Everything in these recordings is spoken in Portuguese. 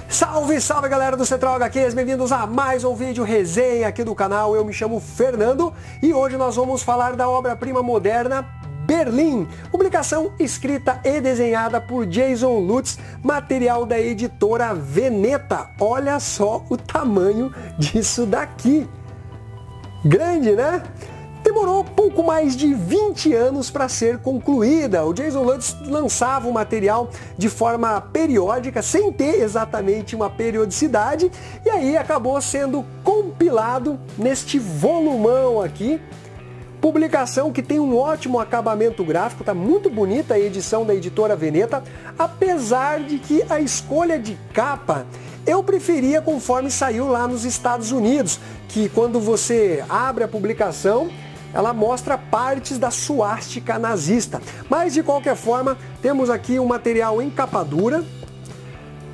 Salve, salve galera do Central HQs, bem-vindos a mais um vídeo resenha aqui do canal. Eu me chamo Fernando e hoje nós vamos falar da obra-prima moderna Berlim, publicação escrita e desenhada por Jason Lutz, material da editora Veneta. Olha só o tamanho disso daqui, grande, né? Demorou pouco mais de 20 anos para ser concluída. O Jason Lutz lançava o material de forma periódica, sem ter exatamente uma periodicidade, e aí acabou sendo compilado neste volumão aqui. Publicação que tem um ótimo acabamento gráfico, tá muito bonita a edição da editora Veneta, apesar de que a escolha de capa eu preferia conforme saiu lá nos Estados Unidos, que quando você abre a publicação, ela mostra partes da suástica nazista. Mas de qualquer forma, temos aqui um material em capa dura,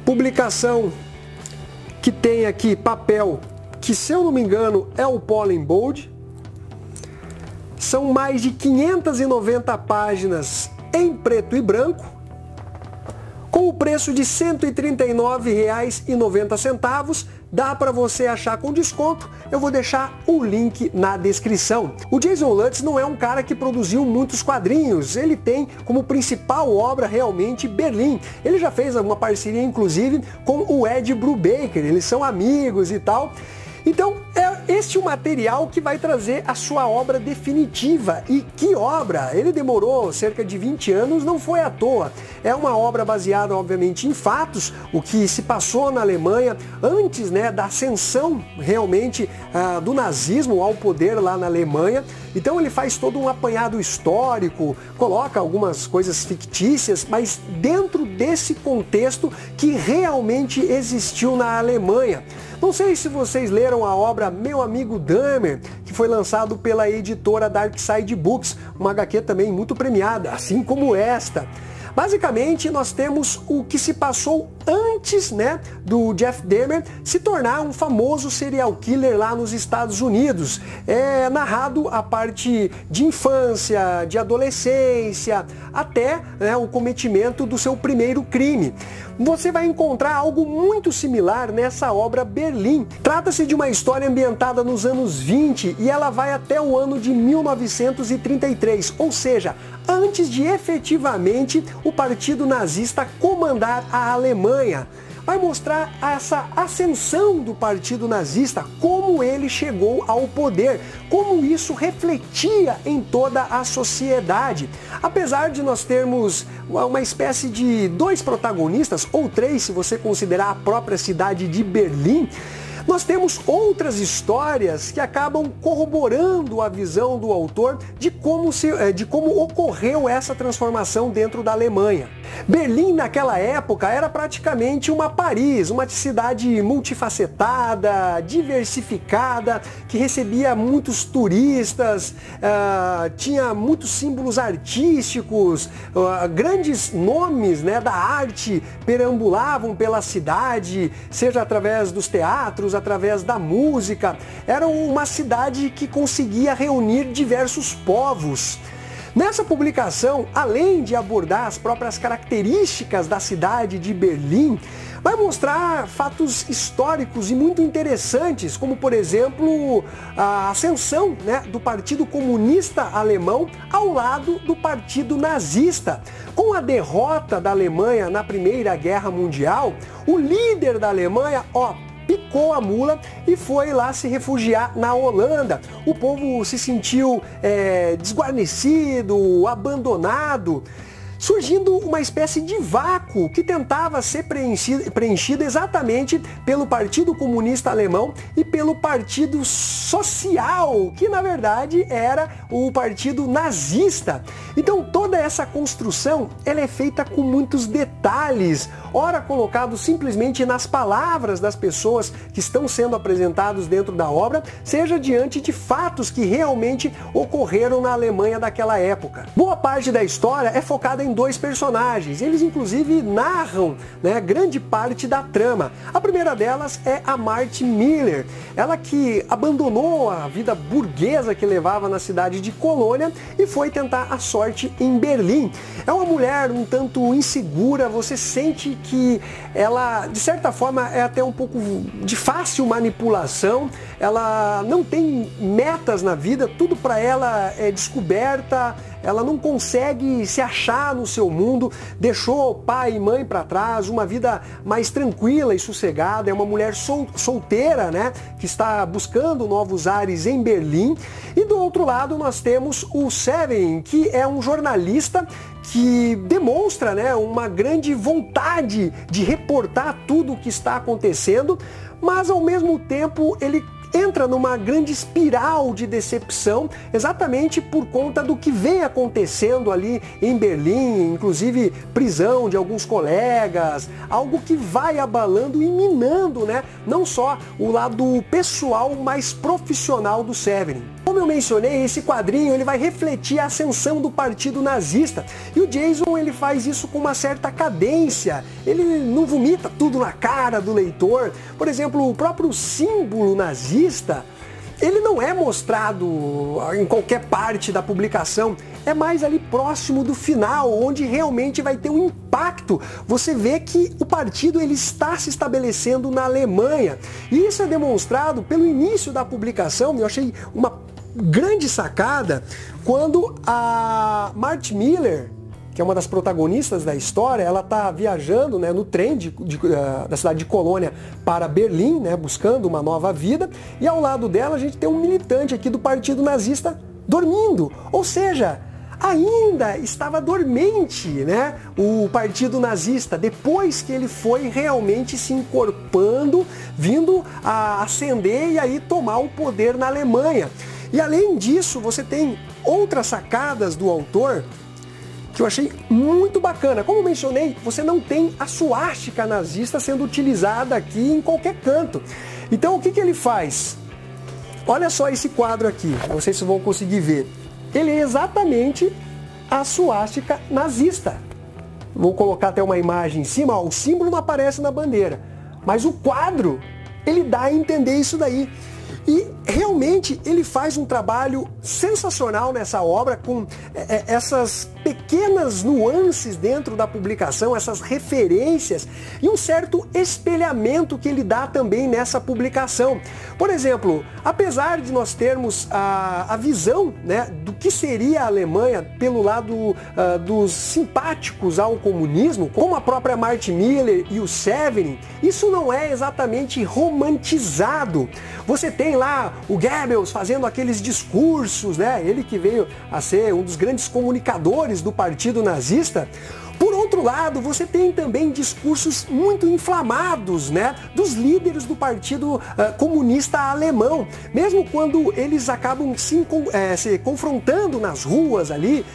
publicação que tem aqui papel, que se eu não me engano é o Pollen Bold. São mais de 590 páginas em preto e branco, com o preço de R$ 139,90. Dá para você achar com desconto, eu vou deixar o link na descrição. O Jason Lutz não é um cara que produziu muitos quadrinhos, ele tem como principal obra realmente Berlim. Ele já fez uma parceria inclusive com o Ed Brubaker, eles são amigos e tal. Então é este o material que vai trazer a sua obra definitiva. E que obra! Ele demorou cerca de 20 anos, não foi à toa. É uma obra baseada obviamente em fatos, o que se passou na Alemanha antes, né, da ascensão realmente do nazismo ao poder lá na Alemanha. Então ele faz todo um apanhado histórico, coloca algumas coisas fictícias, mas dentro desse contexto que realmente existiu na Alemanha. Não sei se vocês leram a obra Meu Amigo Dahmer, que foi lançado pela editora Dark Side Books, uma HQ também muito premiada, assim como esta. Basicamente, nós temos o que se passou antes, né, do Jeff Dahmer se tornar um famoso serial killer lá nos Estados Unidos. É narrado a parte de infância, de adolescência, até, né, o cometimento do seu primeiro crime. Você vai encontrar algo muito similar nessa obra Berlim. Trata-se de uma história ambientada nos anos 20 e ela vai até o ano de 1933, ou seja, antes de efetivamente o partido nazista comandar a Alemanha. Vai mostrar essa ascensão do partido nazista, como ele chegou ao poder, como isso refletia em toda a sociedade. Apesar de nós termos uma espécie de dois protagonistas, ou três se você considerar a própria cidade de Berlim, nós temos outras histórias que acabam corroborando a visão do autor de como ocorreu essa transformação dentro da Alemanha. Berlim naquela época era praticamente uma Paris, uma cidade multifacetada, diversificada, que recebia muitos turistas, tinha muitos símbolos artísticos, grandes nomes, né, da arte perambulavam pela cidade, seja através dos teatros, através da música. Era uma cidade que conseguia reunir diversos povos. Nessa publicação, além de abordar as próprias características da cidade de Berlim, vai mostrar fatos históricos e muito interessantes, como por exemplo a ascensão, né, do Partido Comunista Alemão ao lado do Partido Nazista. Com a derrota da Alemanha na Primeira Guerra Mundial, o líder da Alemanha, picou a mula e foi lá se refugiar na Holanda. O povo se sentiu desguarnecido, abandonado, surgindo uma espécie de vácuo que tentava ser preenchido exatamente pelo Partido Comunista Alemão e pelo Partido Social, que na verdade era o Partido Nazista. Então toda essa construção ela é feita com muitos detalhes, ora colocado simplesmente nas palavras das pessoas que estão sendo apresentados dentro da obra, seja diante de fatos que realmente ocorreram na Alemanha daquela época. Boa parte da história é focada em dois personagens, eles inclusive narram, né, grande parte da trama. A primeira delas é a Marthe Miller, ela que abandonou a vida burguesa que levava na cidade de Colônia e foi tentar a sorte em Berlim. É uma mulher um tanto insegura, você sente que ela, de certa forma, é até um pouco de fácil manipulação, ela não tem metas na vida, tudo para ela é descoberta, ela não consegue se achar no seu mundo, deixou pai e mãe para trás, uma vida mais tranquila e sossegada, é uma mulher solteira, né, que está buscando novos ares em Berlim. E do outro lado nós temos o Severin, que é um jornalista que demonstra, né, uma grande vontade de reportar tudo o que está acontecendo, mas ao mesmo tempo ele entra numa grande espiral de decepção, exatamente por conta do que vem acontecendo ali em Berlim, inclusive prisão de alguns colegas, algo que vai abalando e minando, né, não só o lado pessoal, mas profissional do Severin. Como eu mencionei, esse quadrinho ele vai refletir a ascensão do partido nazista, e o Jason ele faz isso com uma certa cadência, ele não vomita tudo na cara do leitor. Por exemplo, o próprio símbolo nazista, ele não é mostrado em qualquer parte da publicação, é mais ali próximo do final, onde realmente vai ter um impacto. Você vê que o partido ele está se estabelecendo na Alemanha, e isso é demonstrado pelo início da publicação. Eu achei uma grande sacada quando a Marthe Miller, que é uma das protagonistas da história, ela está viajando, né, no trem da cidade de Colônia para Berlim, né, buscando uma nova vida, e ao lado dela a gente tem um militante aqui do partido nazista dormindo, ou seja, ainda estava dormente, né, o partido nazista, depois que ele foi realmente se encorpando, vindo a ascender e aí tomar o poder na Alemanha. E além disso, você tem outras sacadas do autor que eu achei muito bacana. Como eu mencionei, você não tem a suástica nazista sendo utilizada aqui em qualquer canto. Então o que ele faz? Olha só esse quadro aqui, não sei se vão conseguir ver. Ele é exatamente a suástica nazista. Vou colocar até uma imagem em cima, ó, o símbolo não aparece na bandeira, mas o quadro, ele dá a entender isso daí. E realmente ele faz um trabalho sensacional nessa obra, com essas pequenas nuances dentro da publicação, essas referências e um certo espelhamento que ele dá também nessa publicação. Por exemplo, apesar de nós termos a visão, né, do que seria a Alemanha pelo lado dos simpáticos ao comunismo, como a própria Marthe Miller e o Severin, isso não é exatamente romantizado. Você tem lá o Goebbels fazendo aqueles discursos, né? Ele que veio a ser um dos grandes comunicadores do partido nazista. Por outro lado, você tem também discursos muito inflamados, né, dos líderes do Partido Comunista Alemão, mesmo quando eles acabam se confrontando nas ruas ali,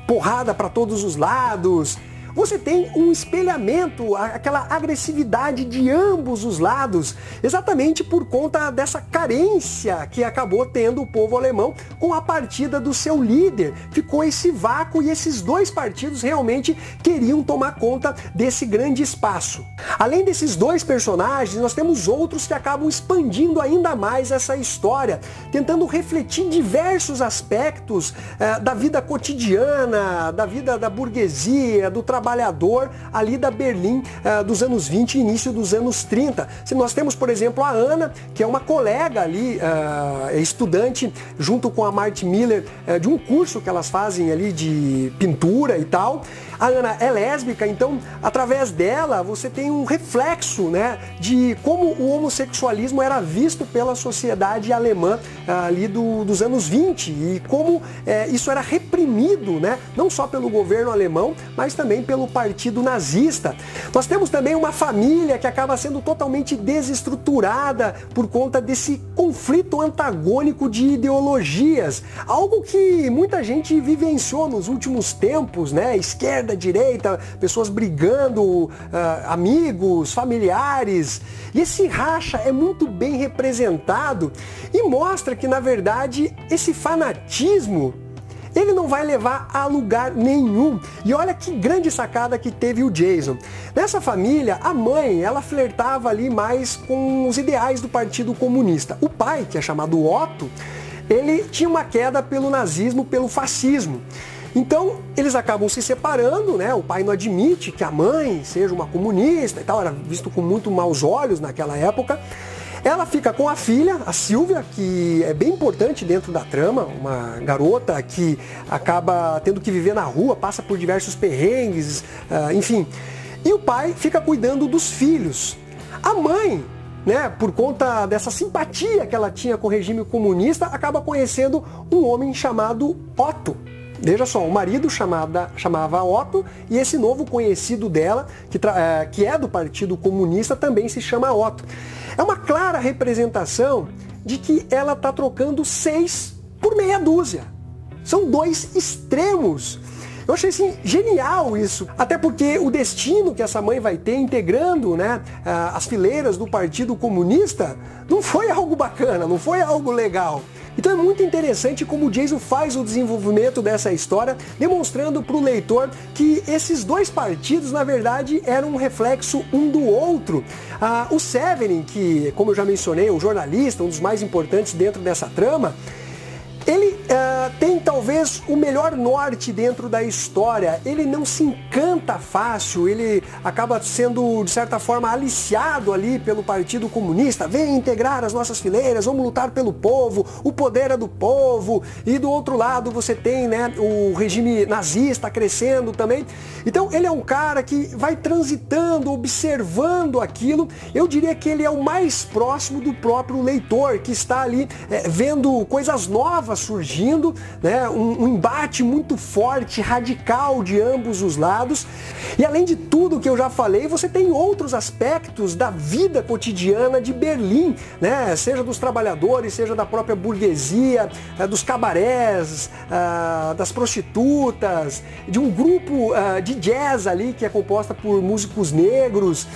porrada para todos os lados. Você tem um espelhamento, aquela agressividade de ambos os lados, exatamente por conta dessa carência que acabou tendo o povo alemão com a partida do seu líder. Ficou esse vácuo e esses dois partidos realmente queriam tomar conta desse grande espaço. Além desses dois personagens, nós temos outros que acabam expandindo ainda mais essa história, tentando refletir diversos aspectos da vida cotidiana, da vida da burguesia, do trabalhador ali da Berlim dos anos 20 e início dos anos 30. Se nós temos, por exemplo, a Ana, que é uma colega ali, estudante, junto com a Marthe Miller, de um curso que elas fazem ali de pintura e tal. A Ana é lésbica, então, através dela, você tem um reflexo, né, de como o homossexualismo era visto pela sociedade alemã ali dos anos 20 e como isso era reprimido, né, não só pelo governo alemão, mas também pelo partido nazista. Nós temos também uma família que acaba sendo totalmente desestruturada por conta desse conflito antagônico de ideologias, algo que muita gente vivenciou nos últimos tempos, né, esquerda, direita, pessoas brigando, amigos, familiares. E esse racha é muito bem representado e mostra que, na verdade, esse fanatismo ele não vai levar a lugar nenhum. E olha que grande sacada que teve o Jason. Nessa família, a mãe, ela flertava ali mais com os ideais do Partido Comunista. O pai, que é chamado Otto, ele tinha uma queda pelo nazismo, pelo fascismo. Então, eles acabam se separando, né? O pai não admite que a mãe seja uma comunista e tal, era visto com muito maus olhos naquela época. Ela fica com a filha, a Silvia, que é bem importante dentro da trama, uma garota que acaba tendo que viver na rua, passa por diversos perrengues, enfim. E o pai fica cuidando dos filhos. A mãe, né, por conta dessa simpatia que ela tinha com o regime comunista, acaba conhecendo um homem chamado Otto. Veja só, o marido chamava Otto e esse novo conhecido dela, que é do Partido Comunista, também se chama Otto. É uma clara representação de que ela está trocando 6 por meia dúzia. São 2 extremos. Eu achei assim, genial isso, até porque o destino que essa mãe vai ter integrando, né, as fileiras do Partido Comunista não foi algo bacana, não foi algo legal. Então é muito interessante como o Jason faz o desenvolvimento dessa história, demonstrando para o leitor que esses 2 partidos, na verdade, eram um reflexo um do outro. O Severin, que, como eu já mencionei, é o jornalista, um dos mais importantes dentro dessa trama, ele tem talvez o melhor norte dentro da história. Ele não se encanta fácil, ele acaba sendo, de certa forma, aliciado ali pelo Partido Comunista. Vem integrar as nossas fileiras, vamos lutar pelo povo, o poder é do povo. E do outro lado você tem, né, o regime nazista crescendo também. Então ele é um cara que vai transitando, observando aquilo. Eu diria que ele é o mais próximo do próprio leitor, que está ali vendo coisas novas surgindo, né? Um embate muito forte, radical de ambos os lados. E além de tudo que eu já falei, você tem outros aspectos da vida cotidiana de Berlim, né? Seja dos trabalhadores, seja da própria burguesia, dos cabarés, das prostitutas, de um grupo de jazz ali que é composta por músicos negros,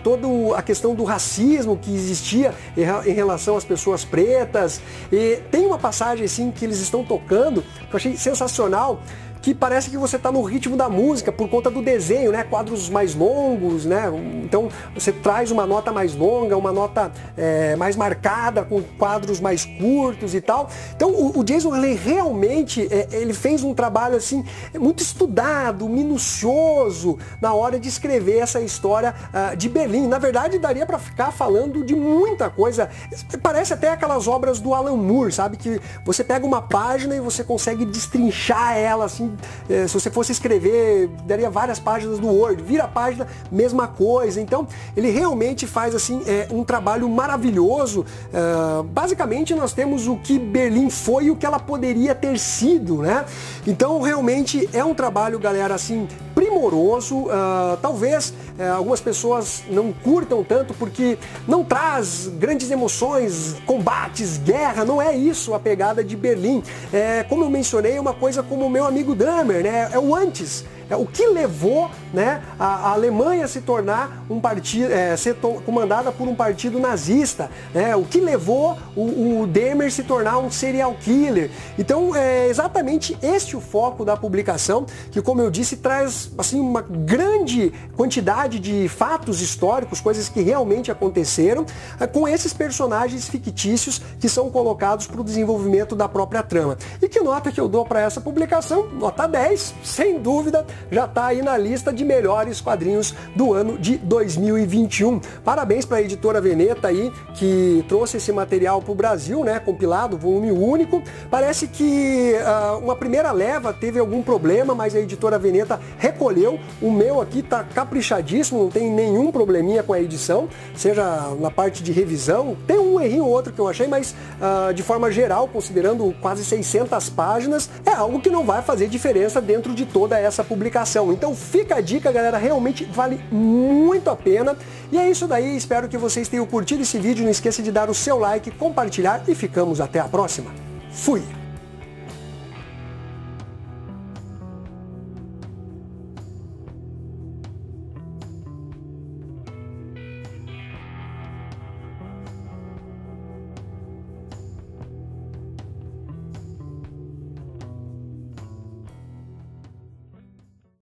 toda a questão do racismo que existia em relação às pessoas pretas. E tem uma passagem assim que eles estão tocando, que eu achei sensacional, que parece que você está no ritmo da música por conta do desenho, né? Quadros mais longos, né? Então você traz uma nota mais longa, uma nota mais marcada, com quadros mais curtos e tal. Então o Jason, ele realmente ele fez um trabalho assim muito estudado, minucioso na hora de escrever essa história de Berlim. Na verdade, daria para ficar falando de muita coisa. Parece até aquelas obras do Alan Moore, sabe? Que você pega uma página e você consegue destrinchar ela assim. Se você fosse escrever, daria várias páginas no Word, vira a página, mesma coisa. Então, ele realmente faz assim um trabalho maravilhoso. Basicamente, nós temos o que Berlim foi e o que ela poderia ter sido, né? Então, realmente é um trabalho, galera, assim, primoroso. Talvez algumas pessoas não curtam tanto porque não traz grandes emoções, combates, guerra. Não é isso a pegada de Berlim. Como eu mencionei, é uma coisa como o meu amigo Dahmer, né? É o antes. É o que levou, né, a Alemanha a se tornar um partido, ser comandada por um partido nazista, né? O que levou o Dahmer se tornar um serial killer. Então é exatamente este o foco da publicação, que, como eu disse, traz assim uma grande quantidade de fatos históricos, coisas que realmente aconteceram, com esses personagens fictícios que são colocados para o desenvolvimento da própria trama. E que nota que eu dou para essa publicação? Nota 10, sem dúvida. Já está aí na lista de melhores quadrinhos do ano de 2021. Parabéns para a editora Veneta aí, que trouxe esse material para o Brasil, né, compilado, volume único. Parece que uma primeira leva teve algum problema, mas a editora Veneta recolheu. O meu aqui está caprichadíssimo, não tem nenhum probleminha com a edição, seja na parte de revisão. Tem um errinho ou outro que eu achei, mas de forma geral, considerando quase 600 páginas, é algo que não vai fazer diferença dentro de toda essa publicação. Então fica a dica, galera, realmente vale muito a pena. E é isso daí, espero que vocês tenham curtido esse vídeo. Não esqueça de dar o seu like, compartilhar e ficamos até a próxima. Fui!